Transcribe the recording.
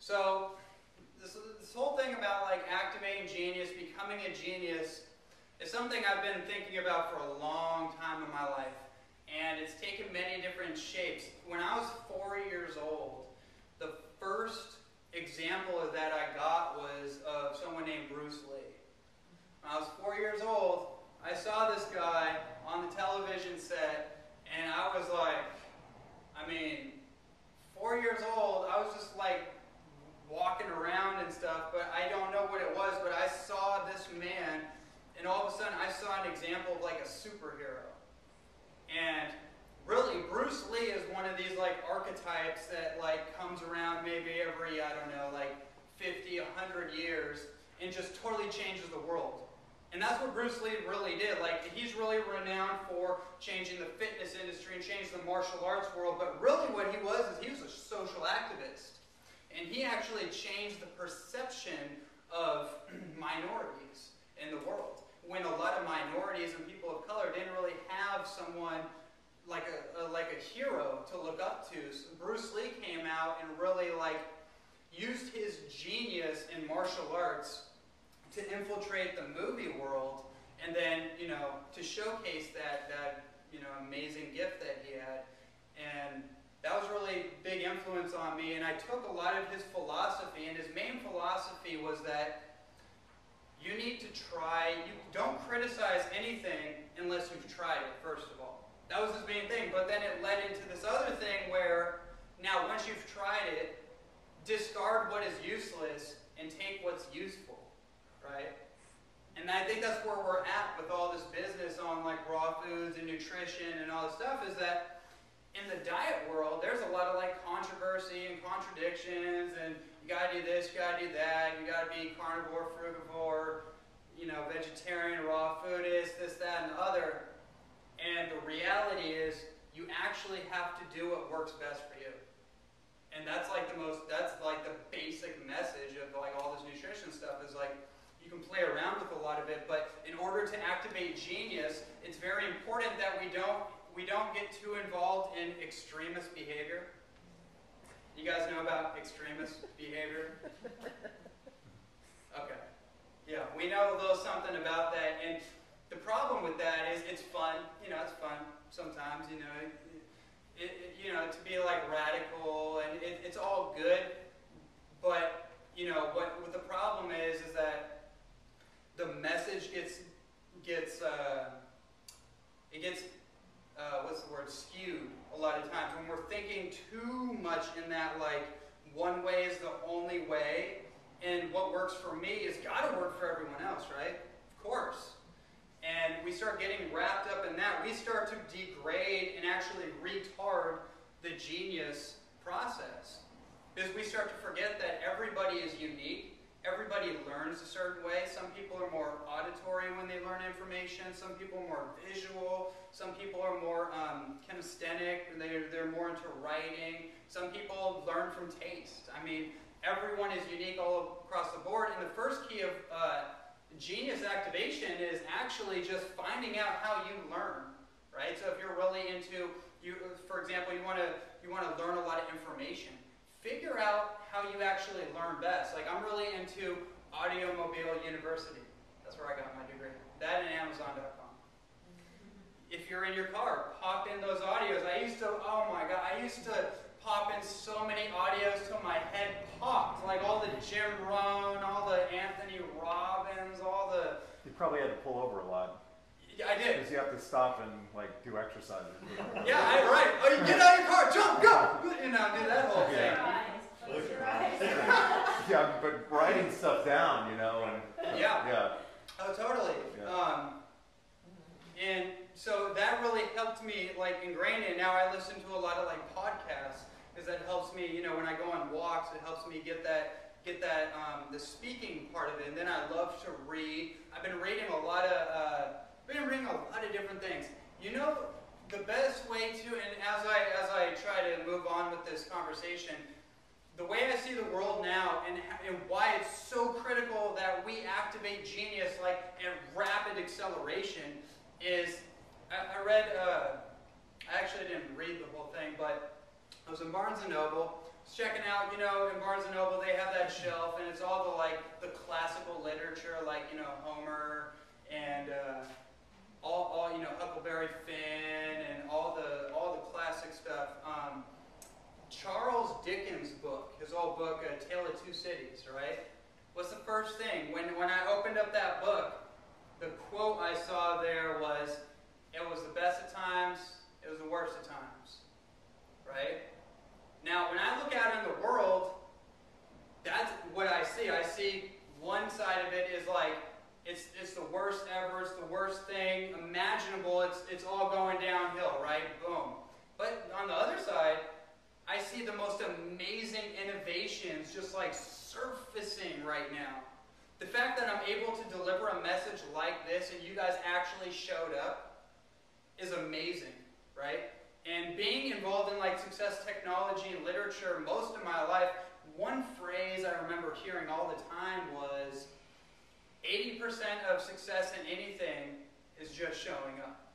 So this whole thing about like activating genius, becoming a genius, is something I've been thinking about for a long time in my life. And it's taken many different shapes. When I was 4 years old, the first example of that I got was of someone named Bruce Lee. When I was 4 years old, I saw this guy on the television set, and I was like, 4 years old, I was just like walking around and stuff, but I don't know what it was, but I saw this man, and all of a sudden I saw an example of like a superhero. And really, Bruce Lee is one of these like archetypes that like comes around maybe every, I don't know, like 50, 100 years, and just totally changes the world. And that's what Bruce Lee really did. Like, he's really renowned for changing the fitness industry and changing the martial arts world, but really what he was is he was a social activist. And he actually changed the perception of minorities in the world. When a lot of minorities and people of color didn't really have someone like a hero to look up to. So Bruce Lee came out and really like used his genius in martial arts to infiltrate the movie world, and then, you know, to showcase that you know, amazing gift that he had. And that was really big influence on me, and I took a lot of his philosophy, and his main philosophy was that you need to try, you don't criticize anything unless you've tried it, first of all. That was his main thing, but then it led into this other thing where, now once you've tried it, discard what is useless and take what's useful, right? And I think that's where we're at with all this business on like raw foods and nutrition and all this stuff, is that in the diet world, there's a lot of like controversy and contradictions, and you gotta do this, you gotta do that, you gotta be carnivore, frugivore, you know, vegetarian, raw foodist, this, that, and the other. And the reality is, you actually have to do what works best for you. And that's like that's like the basic message of like all this nutrition stuff, is like, you can play around with a lot of it, but in order to activate genius, it's very important that we don't get too involved in extremist behavior. You guys know about extremist behavior? Okay. Yeah, we know a little something about that, and the problem with that is it's fun. You know, it's fun sometimes, you know. You know, to be like radical, and it's all good, but you know what the problem is that the message gets what's the word, skewed a lot of times when we're thinking too much in that like one way is the only way, and what works for me is got to work for everyone else, right? Of course. And we start getting wrapped up in that. We start to degrade and actually retard the genius process. Because we start to forget that everybody is unique. Everybody learns a certain way. Some people are more auditory when they learn information. Some people are more visual. Some people are more kinesthetic. They're more into writing. Some people learn from taste. I mean, everyone is unique all across the board. And the first key of genius activation is actually just finding out how you learn, right? So if you're really into, for example, you want to learn a lot of information, figure out how you actually learn best. Like, I'm really into Audiomobile University. That's where I got my degree. That and Amazon.com. If you're in your car, pop in those audios. I used to pop in so many audios till my head popped. Like all the Jim Rohn, all the Anthony Robbins, all the... You probably had to pull over a lot. Yeah, I did. Because you have to stop and like do exercises. Yeah, right. Oh, you get out of your car, jump, go! You know, do that whole thing. Yeah, but writing stuff down, you know, and... Yeah. Oh, totally. Yeah. And so that really helped me like ingrain it. Now I listen to a lot of like podcasts, because that helps me, you know, when I go on walks, it helps me get that the speaking part of it. And then I love to read. I've been reading a lot of different things. You know, the best way to, and as I try to move on with this conversation, the way I see the world now and why it's so critical that we activate genius like at rapid acceleration is, I read, I actually didn't read the whole thing, but I was in Barnes & Noble checking out, in Barnes & Noble, they have that shelf, and it's all the classical literature, like, Homer, and all Huckleberry Finn, and all the classic stuff. Charles Dickens' book, his old book, A Tale of Two Cities, right? What's the first thing? When I opened up that book, the quote I saw there was, "It was the best of times, it was the worst of times," right? Now, when I look out in the world, that's what I see. I see one side of it is like, it's the worst ever, it's the worst thing imaginable, it's all going downhill, right? Boom. But on the other side, I see the most amazing innovations just like surfacing right now. The fact that I'm able to deliver a message like this and you guys actually showed up is amazing, right? And being involved in like success technology and literature most of my life, one phrase I remember hearing all the time was 80% of success in anything is just showing up.